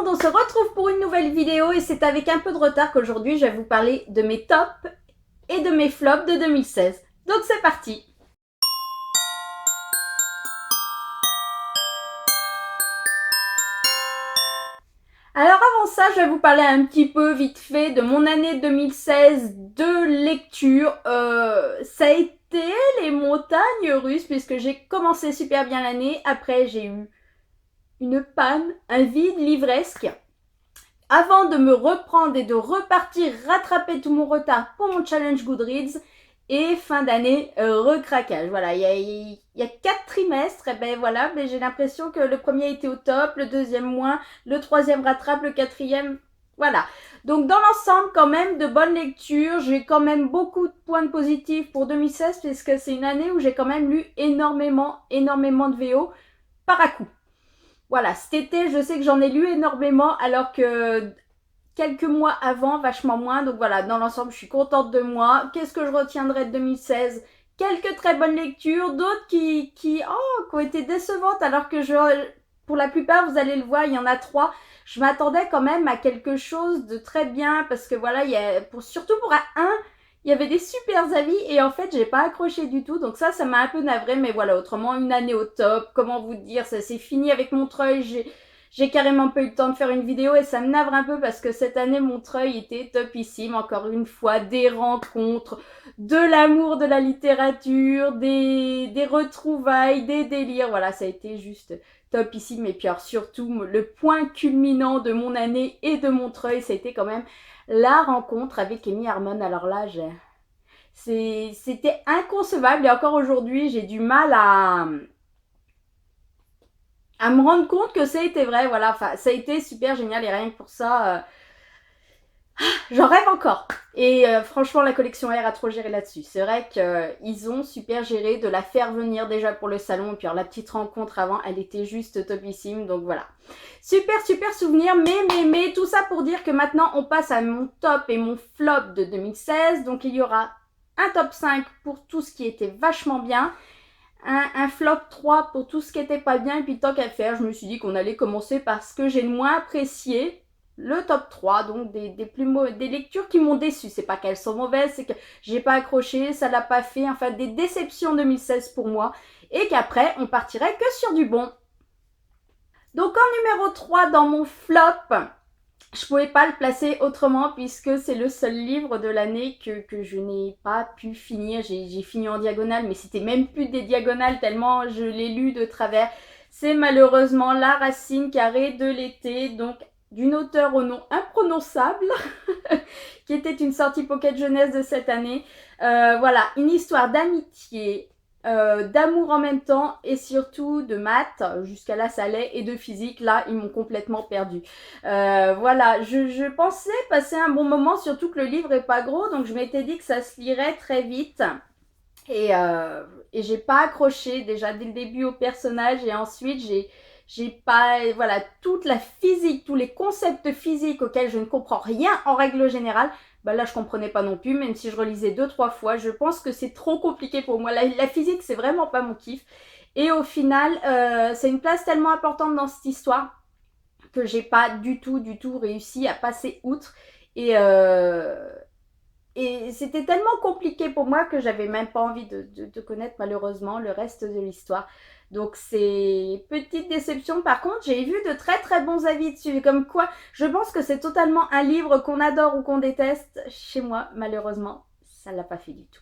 monde, on se retrouve pour une nouvelle vidéo et c'est avec un peu de retard qu'aujourd'hui je vais vous parler de mes tops et de mes flops de 2016. Donc c'est parti! Alors avant ça, je vais vous parler un petit peu vite fait de mon année 2016 de lecture. Ça a été les montagnes russes puisque j'ai commencé super bien l'année. Après, j'ai eu une panne, un vide livresque. Avant de me reprendre et de repartir rattraper tout mon retard pour mon challenge Goodreads. Et fin d'année, recraquage. Voilà, il y a 4 trimestres, et ben voilà, mais j'ai l'impression que le premier était au top, le deuxième moins, le troisième rattrape, le quatrième, voilà. Donc dans l'ensemble, quand même, de bonnes lectures. J'ai quand même beaucoup de points positifs pour 2016, puisque c'est une année où j'ai quand même lu énormément de VO par à coup. Voilà, cet été, je sais que j'en ai lu énormément, alors que quelques mois avant, vachement moins. Donc voilà, dans l'ensemble, je suis contente de moi. Qu'est-ce que je retiendrai de 2016? Quelques très bonnes lectures, d'autres qui ont été décevantes, alors que pour la plupart, vous allez le voir, il y en a 3. Je m'attendais quand même à quelque chose de très bien, parce que voilà, surtout pour un, il y avait des super avis, et en fait, j'ai pas accroché du tout. Donc ça m'a un peu navré, mais voilà, autrement, une année au top. Comment vous dire, ça s'est fini avec Montreuil. J'ai carrément pas eu le temps de faire une vidéo et ça me navre un peu parce que cette année, Montreuil était topissime. Encore une fois, des rencontres, de l'amour de la littérature, des retrouvailles, des délires. Voilà, ça a été juste topissime. Et puis alors surtout, le point culminant de mon année et de Montreuil, ça a été quand même la rencontre avec Amy Harmon. Alors là, c'était inconcevable et encore aujourd'hui, j'ai du mal à me rendre compte que ça a été vrai. Voilà, enfin, ça a été super génial et rien que pour ça, j'en rêve encore. Et franchement, la collection R a trop géré là-dessus. C'est vrai qu'ils ont super géré de la faire venir déjà pour le salon. Et puis alors, la petite rencontre avant, elle était juste topissime. Donc voilà. Super souvenir. Mais tout ça pour dire que maintenant, on passe à mon top et mon flop de 2016. Donc il y aura un top 5 pour tout ce qui était vachement bien. Un flop 3 pour tout ce qui était pas bien. Et puis tant qu'à faire, je me suis dit qu'on allait commencer par ce que j'ai le moins apprécié. Le top 3, donc des lectures qui m'ont déçu. C'est pas qu'elles sont mauvaises, c'est que j'ai pas accroché, ça l'a pas fait. Enfin, des déceptions 2016 pour moi. Et qu'après, on partirait que sur du bon. Donc en numéro 3 dans mon flop, je pouvais pas le placer autrement puisque c'est le seul livre de l'année que je n'ai pas pu finir. J'ai fini en diagonale, mais c'était même plus des diagonales tellement je l'ai lu de travers. C'est malheureusement La Racine carrée de l'été, donc d'une auteure au nom imprononçable, qui était une sortie pocket jeunesse de cette année. Voilà, une histoire d'amitié, d'amour en même temps et surtout de maths, jusqu'à là ça allait, et de physique, là ils m'ont complètement perdu. Voilà, je pensais passer un bon moment, surtout que le livre est pas gros, donc je m'étais dit que ça se lirait très vite. Et j'ai pas accroché déjà dès le début au personnage, et ensuite j'ai pas, voilà, toute la physique, tous les concepts physiques auxquels je ne comprends rien en règle générale, bah là je comprenais pas non plus, même si je relisais 2-3 fois. Je pense que c'est trop compliqué pour moi. La physique, c'est vraiment pas mon kiff. Et au final, c'est une place tellement importante dans cette histoire que j'ai pas du tout réussi à passer outre. Et c'était tellement compliqué pour moi que j'avais même pas envie de connaître malheureusement le reste de l'histoire. Donc c'est petite déception. Par contre, j'ai vu de très bons avis dessus. Comme quoi, je pense que c'est totalement un livre qu'on adore ou qu'on déteste. Chez moi, malheureusement, ça l'a pas fait du tout.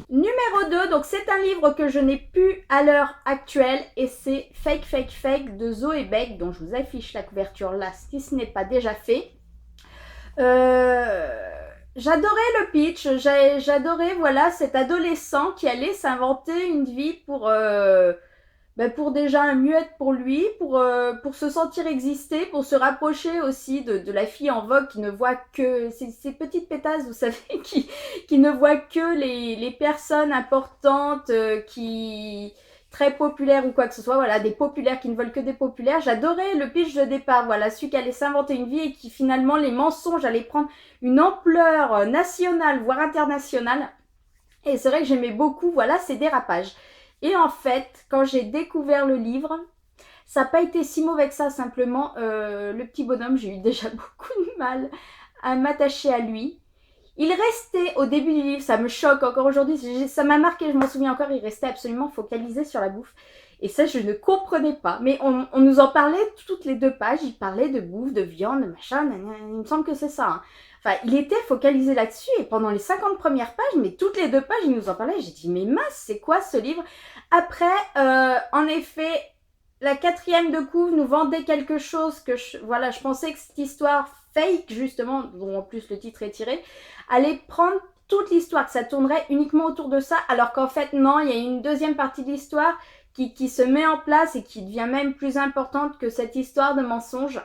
Numéro 2, donc c'est un livre que je n'ai plus à l'heure actuelle et c'est Fake de Zoé Beck, dont je vous affiche la couverture là si ce n'est pas déjà fait. J'adorais le pitch, j'adorais voilà, cet adolescent qui allait s'inventer une vie pour déjà un mieux être pour lui, pour se sentir exister, pour se rapprocher aussi de la fille en vogue qui ne voit que ces petites pétasses, vous savez, qui ne voit que les personnes importantes, qui très populaires ou quoi que ce soit, voilà, des populaires qui ne veulent que des populaires. J'adorais le pitch de départ, voilà, celui qui allait s'inventer une vie et qui finalement les mensonges allaient prendre une ampleur nationale, voire internationale. Et c'est vrai que j'aimais beaucoup, voilà, ces dérapages. Et en fait, quand j'ai découvert le livre, Ça n'a pas été si mauvais que ça, simplement le petit bonhomme, j'ai eu déjà beaucoup de mal à m'attacher à lui. Il restait au début du livre, ça me choque encore aujourd'hui, ça m'a marqué, je m'en souviens encore, il restait absolument focalisé sur la bouffe. Et ça, je ne comprenais pas. Mais on nous en parlait toutes les 2 pages, il parlait de bouffe, de viande, de machin, il me semble que c'est ça. Hein. Enfin, il était focalisé là-dessus et pendant les 50 premières pages, mais toutes les 2 pages, il nous en parlait. J'ai dit, mais mince, c'est quoi ce livre? Après, en effet, la 4e de couve nous vendait quelque chose que je pensais que cette histoire fake, justement, dont en plus le titre est tiré, allait prendre toute l'histoire, que ça tournerait uniquement autour de ça, alors qu'en fait, non, il y a une 2e partie de l'histoire qui se met en place et qui devient même plus importante que cette histoire de mensonge.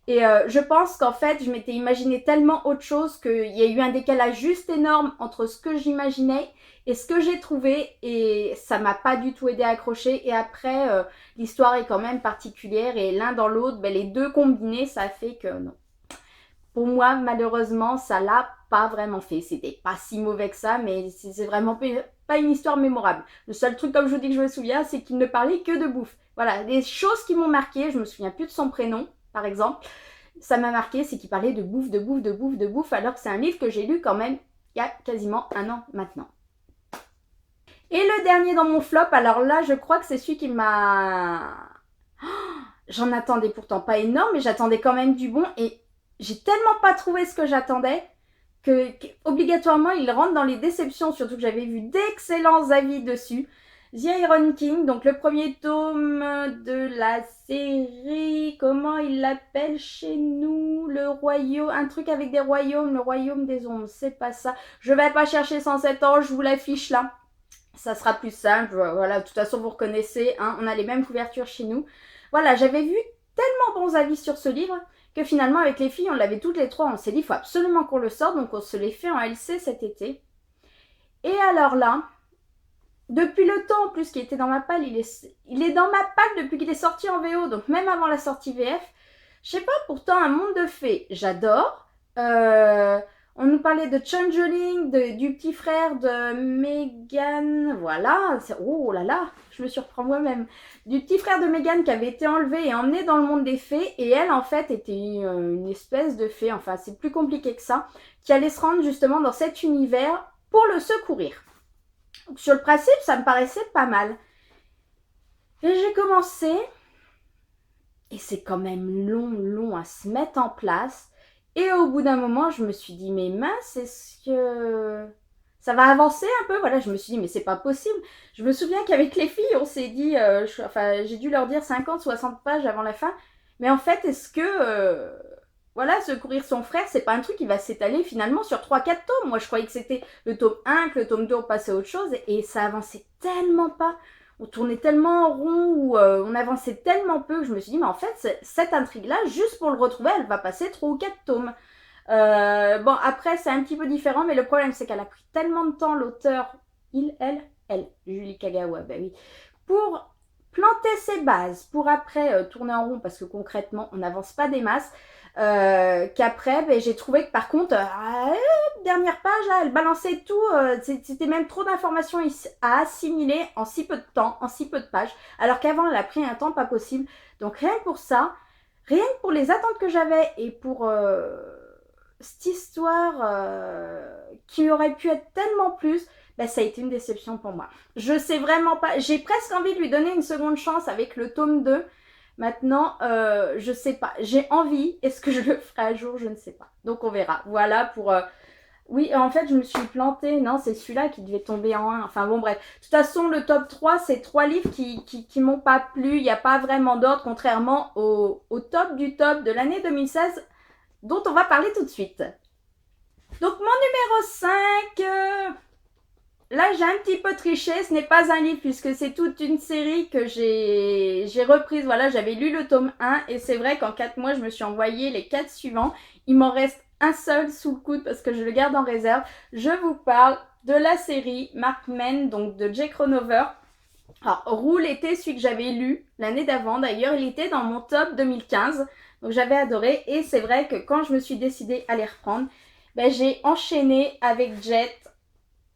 Et je pense qu'en fait, je m'étais imaginé tellement autre chose qu'il y a eu un décalage juste énorme entre ce que j'imaginais et ce que j'ai trouvé, et ça m'a pas du tout aidé à accrocher. Et après, l'histoire est quand même particulière et l'un dans l'autre, les 2 combinés, ça fait que non. Pour moi, malheureusement, ça l'a pas vraiment fait. C'était pas si mauvais que ça, mais c'est vraiment pas une histoire mémorable. Le seul truc, comme je vous dis, que je me souviens, c'est qu'il ne parlait que de bouffe. Voilà, les choses qui m'ont marqué, je me souviens plus de son prénom, par exemple. Ça m'a marqué, c'est qu'il parlait de bouffe, de bouffe, de bouffe, de bouffe, alors que c'est un livre que j'ai lu quand même il y a quasiment 1 an maintenant. Et le dernier dans mon flop, alors là, je crois que c'est celui qui m'a... J'en attendais pourtant pas énorme, mais j'attendais quand même du bon, et j'ai tellement pas trouvé ce que j'attendais que obligatoirement il rentre dans les déceptions, surtout que j'avais vu d'excellents avis dessus. The Iron King, donc le premier tome de la série, comment il l'appelle chez nous, le royaume, un truc avec des royaumes, le royaume des ombres, c'est pas ça. Je vais pas chercher 107 ans, je vous l'affiche là. Ça sera plus simple, voilà, de toute façon vous reconnaissez, hein, on a les mêmes couvertures chez nous. Voilà, j'avais vu tellement bons avis sur ce livre que finalement avec les filles, on l'avait toutes les 3, on s'est dit il faut absolument qu'on le sorte, donc on se l'est fait en LC cet été. Et alors là, depuis le temps en plus qu'il était dans ma palle, il est dans ma palle depuis qu'il est sorti en VO, donc même avant la sortie VF. Je sais pas, pourtant un monde de fées, j'adore. On nous parlait de Changeling, du petit frère de Meghan, voilà, oh là là, je me surprends moi-même, du petit frère de Meghan qui avait été enlevé et emmené dans le monde des fées, et elle en fait était une espèce de fée, enfin c'est plus compliqué que ça, qui allait se rendre justement dans cet univers pour le secourir. Donc, sur le principe, ça me paraissait pas mal. Et j'ai commencé, et c'est quand même long à se mettre en place. Et au bout d'un moment, je me suis dit, mais mince, est-ce que ça va avancer un peu? Voilà, je me suis dit, mais c'est pas possible. Je me souviens qu'avec les filles, on s'est dit, j'ai dû leur dire 50, 60 pages avant la fin. Mais en fait, est-ce que, secourir son frère, c'est pas un truc qui va s'étaler finalement sur 3-4 tomes? Moi, je croyais que c'était le tome 1, que le tome 2, on passait à autre chose. Et ça avançait tellement pas. On tournait tellement en rond, ou on avançait tellement peu, que je me suis dit, mais en fait, cette intrigue-là, juste pour le retrouver, elle va passer 3 ou 4 tomes. Bon, après, c'est un petit peu différent, mais le problème, c'est qu'elle a pris tellement de temps, l'auteur, elle, Julie Kagawa, bah oui, pour planter ses bases, pour après tourner en rond, parce que concrètement, on n'avance pas des masses, qu'après, j'ai trouvé que par contre, dernière page, là, elle balançait tout, c'était même trop d'informations à assimiler en si peu de temps, en si peu de pages, alors qu'avant, elle a pris un temps pas possible. Donc rien que pour ça, rien que pour les attentes que j'avais, et pour cette histoire qui aurait pu être tellement plus, ça a été une déception pour moi. Je sais vraiment pas, j'ai presque envie de lui donner une seconde chance avec le tome 2. Maintenant, je sais pas, j'ai envie, est-ce que je le ferai à jour? Je ne sais pas. Donc on verra. Voilà pour... Oui, en fait, je me suis plantée. Non, c'est celui-là qui devait tomber en 1. Enfin bon, bref. De toute façon, le top 3, c'est 3 livres qui m'ont pas plu. Il n'y a pas vraiment d'ordre, contrairement au top du top de l'année 2016, dont on va parler tout de suite. Donc mon numéro 5... Là, j'ai un petit peu triché, ce n'est pas un livre puisque c'est toute une série que j'ai reprise. Voilà, j'avais lu le tome 1 et c'est vrai qu'en 4 mois, je me suis envoyé les 4 suivants. Il m'en reste un seul sous le coude parce que je le garde en réserve. Je vous parle de la série Markman, donc de Jake Ronover. Alors, Roule était celui que j'avais lu l'année d'avant. D'ailleurs, il était dans mon top 2015. Donc, j'avais adoré. Et c'est vrai que quand je me suis décidée à les reprendre, j'ai enchaîné avec Jet,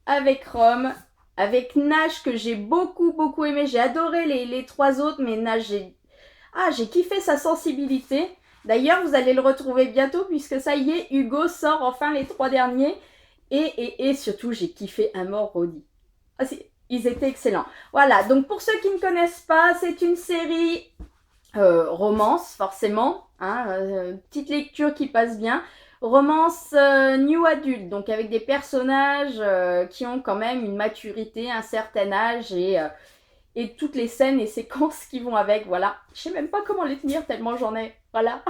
avec Rome, avec Nash que j'ai beaucoup aimé. J'ai adoré les 3 autres, mais Nash, Ah, j'ai kiffé sa sensibilité. D'ailleurs, vous allez le retrouver bientôt puisque ça y est, Hugo sort enfin les 3 derniers. Et surtout, j'ai kiffé Amor Rodi. Ah, ils étaient excellents. Voilà, donc pour ceux qui ne connaissent pas, c'est une série romance, forcément. Hein, petite lecture qui passe bien. Romance new adulte, donc avec des personnages qui ont quand même une maturité, un certain âge et toutes les scènes et séquences qui vont avec, voilà. Je sais même pas comment les tenir tellement j'en ai, voilà.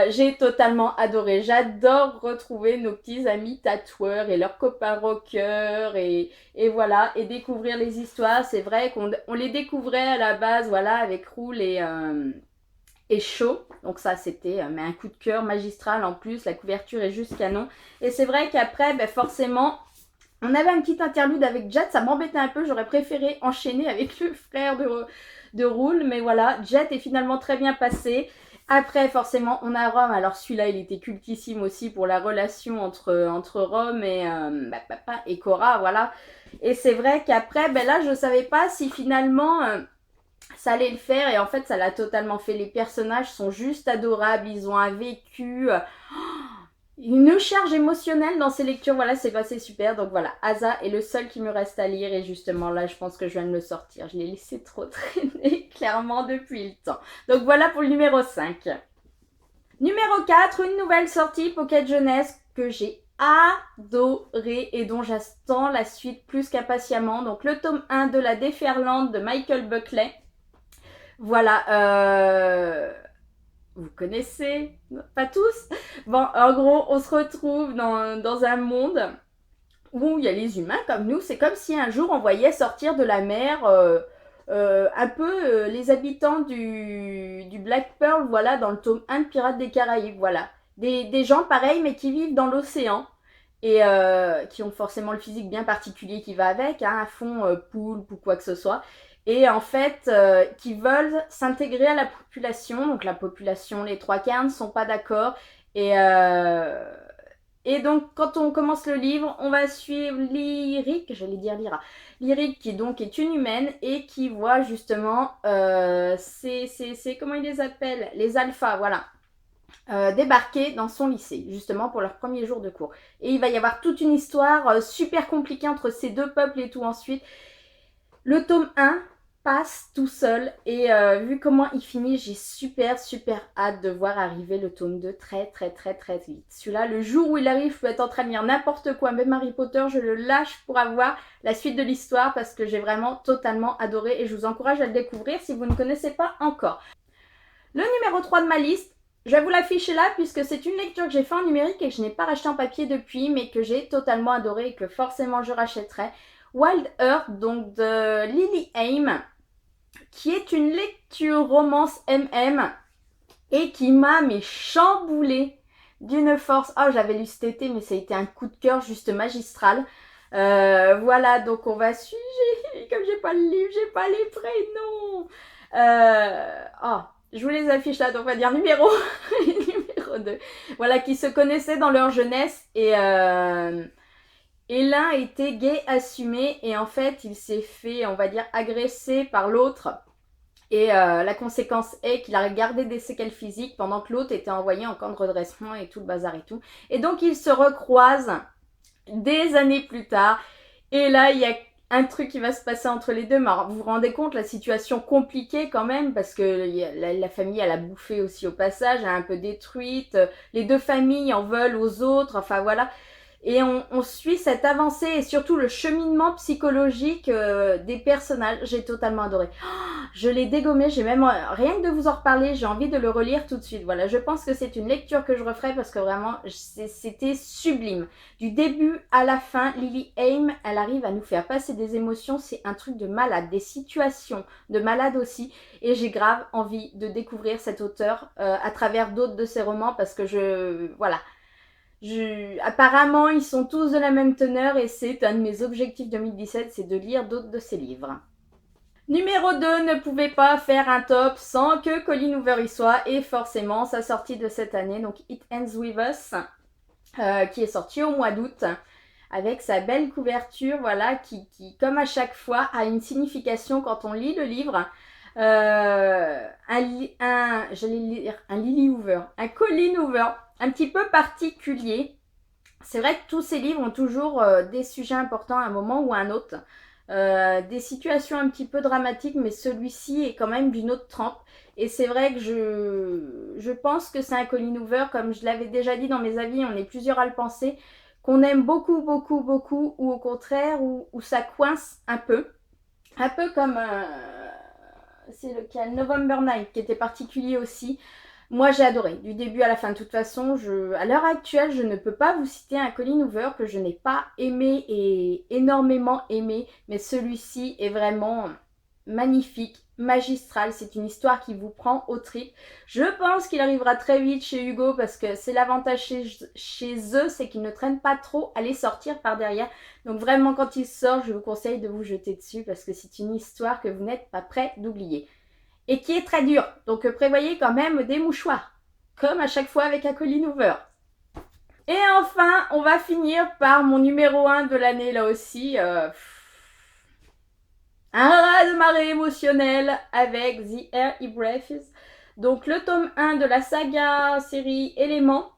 J'ai totalement adoré. J'adore retrouver nos petits amis tatoueurs et leurs copains rockers et voilà, et découvrir les histoires. C'est vrai qu'on les découvrait à la base, voilà, avec Roule et Chaud. Donc ça, c'était mais un coup de cœur magistral en plus. La couverture est juste canon. Et c'est vrai qu'après, ben, forcément, on avait un petit interlude avec Jet, ça m'embêtait un peu, j'aurais préféré enchaîner avec le frère de Roule, mais voilà, Jet est finalement très bien passé. Après, forcément, on a Rome, alors celui-là, il était cultissime aussi pour la relation entre Rome et Cora, voilà. Et c'est vrai qu'après, ben là, je ne savais pas si finalement ça allait le faire, et en fait, ça l'a totalement fait. Les personnages sont juste adorables, ils ont un vécu... une charge émotionnelle dans ces lectures, voilà, c'est passé super. Donc voilà, Asa est le seul qui me reste à lire et justement là, je pense que je viens de le sortir. Je l'ai laissé trop traîner, clairement, depuis le temps. Donc voilà pour le numéro 5. Numéro 4, une nouvelle sortie Pocket Jeunesse que j'ai adoré et dont j'attends la suite plus qu'impatiemment. Donc le tome 1 de La Déferlante de Michael Buckley. Voilà, vous connaissez, pas tous. Bon, en gros, on se retrouve dans un monde où il y a les humains comme nous. C'est comme si un jour on voyait sortir de la mer un peu les habitants du Black Pearl, voilà, dans le tome 1 de Pirates des Caraïbes, voilà. Des gens pareils, mais qui vivent dans l'océan et qui ont forcément le physique bien particulier qui va avec, hein, un fond poulpe ou quoi que ce soit. Et en fait, qui veulent s'intégrer à la population. Donc la population, les 3/4 ne sont pas d'accord. Et donc, quand on commence le livre, on va suivre Lyric, j'allais dire Lyra, Lyric qui donc est une humaine et qui voit justement, comment ils les appellent, les alphas, voilà, débarquer dans son lycée, justement pour leur premier jour de cours. Et il va y avoir toute une histoire super compliquée entre ces deux peuples et tout ensuite. Le tome 1 passe tout seul et vu comment il finit, j'ai super hâte de voir arriver le tome 2 très vite. Celui-là, le jour où il arrive, je peux être en train de lire n'importe quoi, même Harry Potter, je le lâche pour avoir la suite de l'histoire parce que j'ai vraiment totalement adoré et je vous encourage à le découvrir si vous ne connaissez pas encore. Le numéro 3 de ma liste, je vais vous l'afficher là puisque c'est une lecture que j'ai fait en numérique et que je n'ai pas racheté en papier depuis mais que j'ai totalement adoré et que forcément je rachèterai. Wild Earth, donc de Lily Aim, qui est une lecture romance MM et qui m'a chamboulé d'une force. Oh, j'avais lu cet été, mais ça a été un coup de cœur juste magistral. Voilà, donc on va suivre. Comme j'ai pas le livre, j'ai pas les prénoms. Oh, je vous les affiche là, donc on va dire numéro 2. Voilà, qui se connaissaient dans leur jeunesse et l'un était gay assumé et en fait il s'est fait, on va dire, agresser par l'autre. Et la conséquence est qu'il a gardé des séquelles physiques pendant que l'autre était envoyé en camp de redressement et tout le bazar et tout. Et donc ils se recroisent des années plus tard. Et là il y a un truc qui va se passer entre les deux. Mais alors, vous vous rendez compte la situation compliquée quand même parce que la famille elle a bouffé aussi au passage, elle est un peu détruite. Les deux familles en veulent aux autres. Enfin voilà. Et on suit cette avancée et surtout le cheminement psychologique des personnages. J'ai totalement adoré. Oh, je l'ai dégommé, j'ai même, rien que de vous en reparler, j'ai envie de le relire tout de suite. Voilà, je pense que c'est une lecture que je referai parce que vraiment, c'était sublime. Du début à la fin, Lily Aim, elle arrive à nous faire passer des émotions. C'est un truc de malade, des situations de malade aussi. Et j'ai grave envie de découvrir cet auteur à travers d'autres de ses romans parce que voilà. Apparemment, ils sont tous de la même teneur et c'est un de mes objectifs 2017, c'est de lire d'autres de ses livres. Numéro 2 ne pouvait pas faire un top sans que Colleen Hoover y soit et forcément sa sortie de cette année, donc It Ends With Us, qui est sorti au mois d'août avec sa belle couverture, voilà, qui comme à chaque fois a une signification quand on lit le livre. J'allais lire un Lily Hoover, un Colleen Hoover, un petit peu particulier. C'est vrai que tous ces livres ont toujours des sujets importants à un moment ou à un autre. Des situations un petit peu dramatiques, mais celui-ci est quand même d'une autre trempe. Et c'est vrai que je pense que c'est un Colleen Hoover, comme je l'avais déjà dit dans mes avis, on est plusieurs à le penser, qu'on aime beaucoup, beaucoup, beaucoup, ou au contraire, où ça coince un peu. Un peu comme, c'est lequel, November Night, qui était particulier aussi. Moi, j'ai adoré, du début à la fin. De toute façon, à l'heure actuelle, je ne peux pas vous citer un Colleen Hoover que je n'ai pas aimé et énormément aimé, mais celui-ci est vraiment magnifique, magistral. C'est une histoire qui vous prend au trip. Je pense qu'il arrivera très vite chez Hugo parce que c'est l'avantage chez eux, c'est qu'ils ne traînent pas trop à les sortir par derrière. Donc vraiment, quand il sort, je vous conseille de vous jeter dessus parce que c'est une histoire que vous n'êtes pas prêt d'oublier et qui est très dur. Donc prévoyez quand même des mouchoirs, comme à chaque fois avec un Colleen Hoover. Et enfin, on va finir par mon numéro 1 de l'année là aussi. Un raz-de-marée émotionnel avec The Air He Breathes. Donc le tome 1 de la saga série Éléments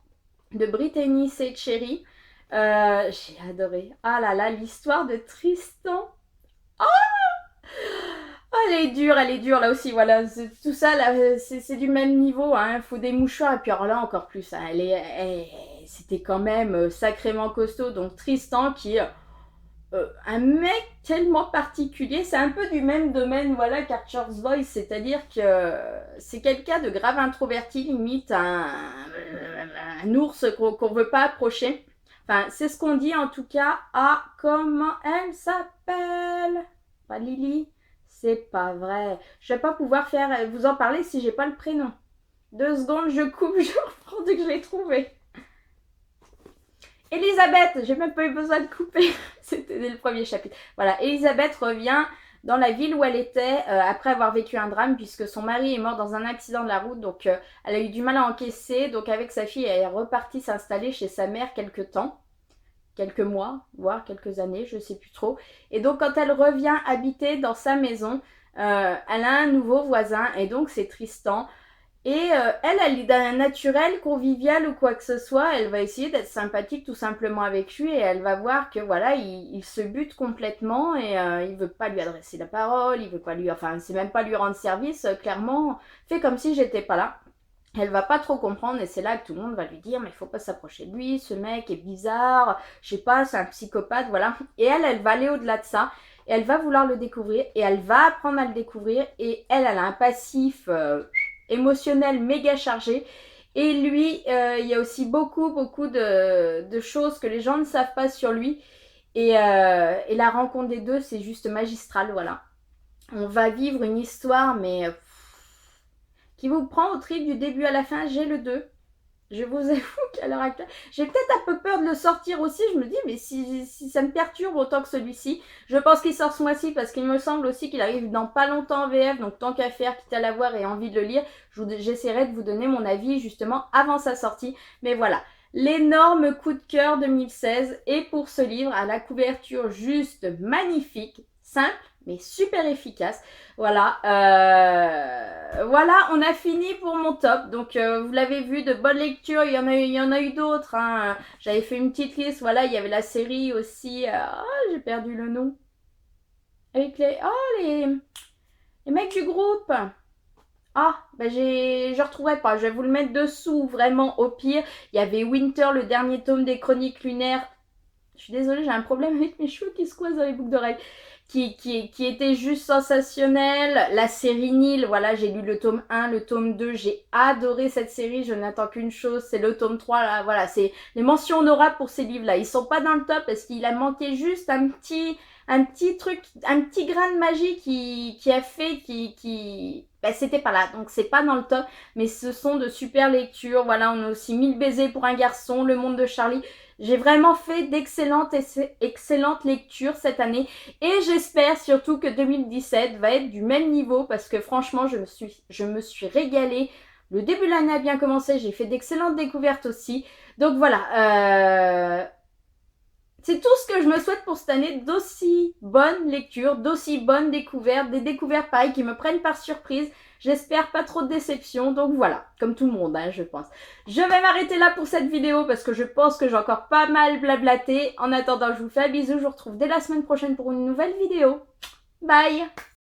de Brittany C. Cherry. J'ai adoré. Ah là là, l'histoire de Tristan. Elle est dure là aussi, voilà, tout ça là, c'est du même niveau, hein. Faut des mouchoirs et puis alors là encore plus, hein. C'était quand même sacrément costaud, donc Tristan qui est un mec tellement particulier, c'est un peu du même domaine, voilà, qu'Archer's Voice, c'est-à-dire que c'est quelqu'un de grave introverti, limite un ours qu'on veut pas approcher, enfin c'est ce qu'on dit en tout cas à, comment elle s'appelle, pas Lily. C'est pas vrai. Je vais pas pouvoir vous en parler si j'ai pas le prénom. 2 secondes, je coupe, je reprends dès que je l'ai trouvé. Elisabeth, j'ai même pas eu besoin de couper. C'était dès le premier chapitre. Voilà, Elisabeth revient dans la ville où elle était après avoir vécu un drame puisque son mari est mort dans un accident de la route. Donc elle a eu du mal à encaisser. Donc avec sa fille, elle est repartie s'installer chez sa mère quelques temps. Quelques mois, voire quelques années, je sais plus trop. Et donc quand elle revient habiter dans sa maison, elle a un nouveau voisin et donc c'est Tristan. Et elle est d'un naturel convivial ou quoi que ce soit. Elle va essayer d'être sympathique tout simplement avec lui et elle va voir que voilà, il se bute complètement et il veut pas lui adresser la parole, il veut pas lui, enfin, c'est même pas lui rendre service. Clairement, fait comme si j'étais pas là. Elle va pas trop comprendre et c'est là que tout le monde va lui dire mais il faut pas s'approcher de lui, ce mec est bizarre, je sais pas, c'est un psychopathe, voilà. Et elle va aller au-delà de ça et elle va vouloir le découvrir et elle va apprendre à le découvrir et elle a un passif émotionnel méga chargé. Et lui, il y a aussi beaucoup de choses que les gens ne savent pas sur lui et la rencontre des deux c'est juste magistral, voilà. On va vivre une histoire mais qui vous prend au trip du début à la fin. J'ai le 2. Je vous avoue qu'à l'heure actuelle, j'ai peut-être un peu peur de le sortir aussi. Je me dis, mais si ça me perturbe autant que celui-ci, je pense qu'il sort ce mois-ci parce qu'il me semble aussi qu'il arrive dans pas longtemps en VF. Donc tant qu'à faire, quitte à l'avoir et envie de le lire, j'essaierai de vous donner mon avis justement avant sa sortie. Mais voilà, l'énorme coup de cœur 2016 et pour ce livre à la couverture juste magnifique, simple mais super efficace. Voilà, voilà, on a fini pour mon top. Donc vous l'avez vu, de bonnes lectures, il y en a eu d'autres, hein. J'avais fait une petite liste, voilà, il y avait la série aussi. J'ai perdu le nom. Avec les mecs du groupe. Je retrouverai pas, je vais vous le mettre dessous, vraiment au pire. Il y avait Winter, le dernier tome des Chroniques lunaires. Je suis désolée, j'ai un problème avec mes cheveux qui se coincent dans les boucles d'oreilles. Qui était juste sensationnel. La série Nil, voilà, j'ai lu le tome 1, le tome 2, j'ai adoré cette série, je n'attends qu'une chose, c'est le tome 3, là, voilà, c'est les mentions honorables pour ces livres-là. Ils sont pas dans le top parce qu'il a manqué juste un petit truc, un petit grain de magie qui a fait c'était pas là, donc c'est pas dans le top, mais ce sont de super lectures. Voilà, on a aussi 1000 baisers pour un garçon, Le Monde de Charlie. J'ai vraiment fait d'excellentes lectures cette année et j'espère surtout que 2017 va être du même niveau parce que franchement je me suis régalée. Le début de l'année a bien commencé, j'ai fait d'excellentes découvertes aussi. Donc voilà, C'est tout ce que je me souhaite pour cette année, d'aussi bonnes lectures, d'aussi bonnes découvertes, des découvertes pareilles qui me prennent par surprise. J'espère pas trop de déception, donc voilà, comme tout le monde, hein, je pense. Je vais m'arrêter là pour cette vidéo parce que je pense que j'ai encore pas mal blablaté. En attendant, je vous fais un bisou, je vous retrouve dès la semaine prochaine pour une nouvelle vidéo. Bye!